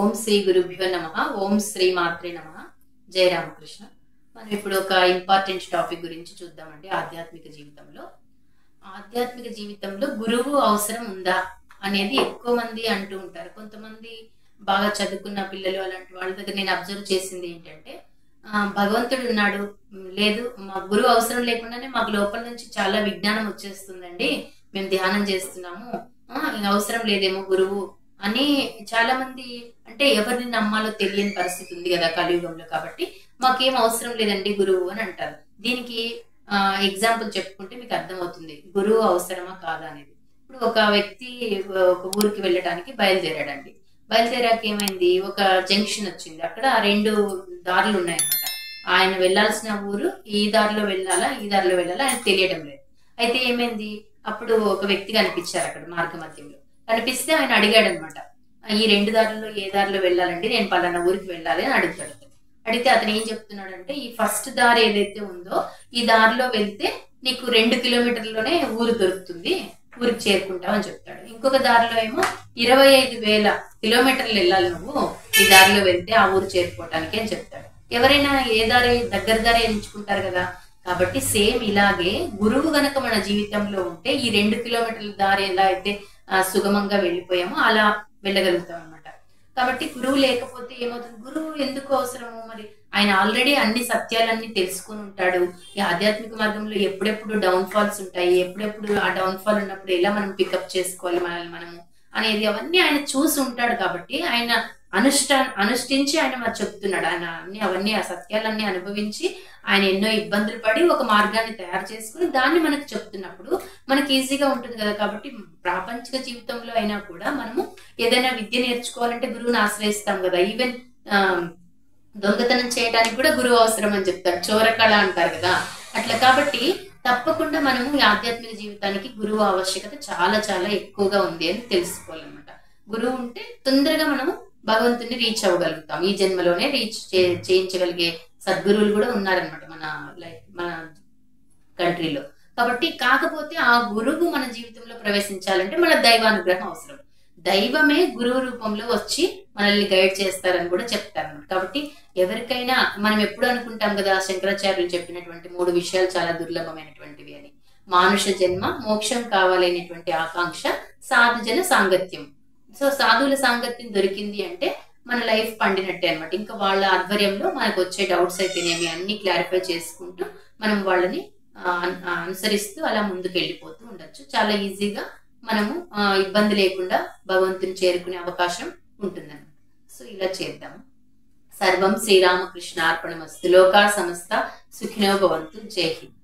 ఓం శ్రీ గురుభ్యో నమః. ఓం శ్రీ మాత్రే నమః. జయ రామకృష్ణ. మనం ఇప్పుడు ఒక ఇంపార్టెంట్ టాపిక్ గురించి చూద్దామండి. ఆధ్యాత్మిక జీవితంలో గురువు అవసరం ఉందా అనేది ఎక్కువ మంది అంటూ ఉంటారు. కొంతమంది బాగా చదువుకున్న పిల్లలు అలాంటి వాళ్ళ దగ్గర నేను అబ్జర్వ్ చేసింది ఏంటంటే, భగవంతుడు ఉన్నాడు, లేదు మా గురువు అవసరం లేకుండానే మాకు లోపల నుంచి చాలా విజ్ఞానం వచ్చేస్తుందండి, మేము ధ్యానం చేస్తున్నాము, ఇంక అవసరం లేదేమో గురువు అని చాలా మంది, అంటే ఎవరిని నమ్మాలో తెలియని పరిస్థితి ఉంది కదా కలియుగంలో, కాబట్టి మాకేం అవసరం లేదండి గురువు అని అంటారు. దీనికి ఎగ్జాంపుల్ చెప్పుకుంటే మీకు అర్థమవుతుంది గురువు అవసరమా కాదా అనేది. ఇప్పుడు ఒక వ్యక్తి ఒక ఊరికి వెళ్ళడానికి బయలుదేరాడండి. బయలుదేరాక ఏమైంది, ఒక జంక్షన్ వచ్చింది. అక్కడ రెండు దారులు ఉన్నాయన్నమాట. ఆయన వెళ్లాల్సిన ఊరు ఈ దారిలో వెళ్ళాలా ఈ దారిలో వెళ్ళాలా ఆయన తెలియడం లేదు. అయితే ఏమైంది, అప్పుడు ఒక వ్యక్తి కనిపించారు అక్కడ మార్గ మధ్యంలో. కనిపిస్తే ఆయన అడిగాడు అనమాట, ఈ రెండు దారుల్లో ఏ దారిలో వెళ్ళాలండి, నేను పలానా ఊరికి వెళ్ళాలి అని అడుగుతాడు. అడిగితే అతను ఏం చెప్తున్నాడంటే, ఈ ఫస్ట్ దారి ఏదైతే ఉందో ఈ దారిలో వెళ్తే నీకు 2 కిలోమీటర్లోనే ఊరు దొరుకుతుంది, ఊరికి చేరుకుంటావు అని చెప్తాడు. ఇంకొక దారిలో ఏమో 25,000 కిలోమీటర్లు వెళ్ళాలి నువ్వు ఈ దారిలో వెళ్తే ఆ ఊరు చేరుకోవటానికి అని చెప్తాడు. ఎవరైనా ఏ దారి దగ్గర దారి ఎంచుకుంటారు కదా. కాబట్టి సేమ్ ఇలాగే గురువు గనక మన జీవితంలో ఉంటే ఈ 2 కిలోమీటర్ల దారి ఎలా అయితే సుగమంగా వెళ్ళిపోయామో అలా వెళ్ళగలుగుతాం అనమాట. కాబట్టి గురువు లేకపోతే ఏమవుతుంది, గురువు ఎందుకు అవసరము, మరి ఆయన ఆల్రెడీ అన్ని సత్యాలన్నీ తెలుసుకుని ఉంటాడు. ఈ ఆధ్యాత్మిక మార్గంలో ఎప్పుడెప్పుడు డౌన్ ఫాల్స్ ఉంటాయి, ఎప్పుడెప్పుడు ఆ డౌన్ ఫాల్ ఉన్నప్పుడు ఎలా మనం పికప్ చేసుకోవాలి మనల్ని మనము అనేది అవన్నీ ఆయన చూసి ఉంటాడు. కాబట్టి ఆయన అనుష్ఠించి ఆయన మరి చెప్తున్నాడు. ఆయన అవన్నీ ఆ సత్యాలన్నీ అనుభవించి ఆయన ఎన్నో ఇబ్బందులు పడి ఒక మార్గాన్ని తయారు చేసుకుని దాన్ని మనకు చెప్తున్నప్పుడు మనకి ఈజీగా ఉంటుంది కదా. కాబట్టి ప్రాపంచిక జీవితంలో అయినా కూడా మనము ఏదైనా విద్య నేర్చుకోవాలంటే గురువుని ఆశ్రయిస్తాం కదా. ఈవెన్ దొంగతనం చేయడానికి కూడా గురువు అవసరం అని చెప్తారు, చోరకళ అంటారు కదా అట్లా. కాబట్టి తప్పకుండా మనము ఈ ఆధ్యాత్మిక జీవితానికి గురువు ఆవశ్యకత చాలా చాలా ఎక్కువగా ఉంది అని తెలుసుకోవాలన్నమాట. గురువు ఉంటే తొందరగా మనము భగవంతుని రీచ్ అవ్వగలుగుతాం, ఈ జన్మలోనే రీచ్ చేయించగలిగే సద్గురువులు కూడా ఉన్నారనమాట మన కంట్రీలో. కాబట్టి కాకపోతే ఆ గురువు మన జీవితంలో ప్రవేశించాలంటే మన దైవానుగ్రహం అవసరం. దైవమే గురువు రూపంలో వచ్చి మనల్ని గైడ్ చేస్తారని కూడా చెప్తారన్నమాట. కాబట్టి ఎవరికైనా మనం ఎప్పుడు అనుకుంటాం కదా, శంకరాచార్యులు చెప్పినటువంటి 3 విషయాలు చాలా దుర్లభమైనటువంటివి అని. మానుష జన్మ, మోక్షం కావాలనేటువంటి ఆకాంక్ష, సాధుజన సాంగత్యం. సో సాధువుల సాంగత్యం దొరికింది అంటే మన లైఫ్ పండినట్టే అనమాట. ఇంకా వాళ్ళ ఆధ్వర్యంలో మనకు వచ్చే డౌట్స్ అయితేనేమి అన్ని క్లారిఫై చేసుకుంటూ మనం వాళ్ళని అనుసరిస్తూ అలా ముందుకు వెళ్ళిపోతూ ఉండొచ్చు. చాలా ఈజీగా మనము ఇబ్బంది లేకుండా భగవంతుని చేరుకునే అవకాశం ఉంటుందన్నమాట. సో ఇలా చేద్దాము. సర్వం శ్రీరామకృష్ణ అర్పణమస్తు. లోకా సమస్త సుఖినో భవంతు. జై హింద్.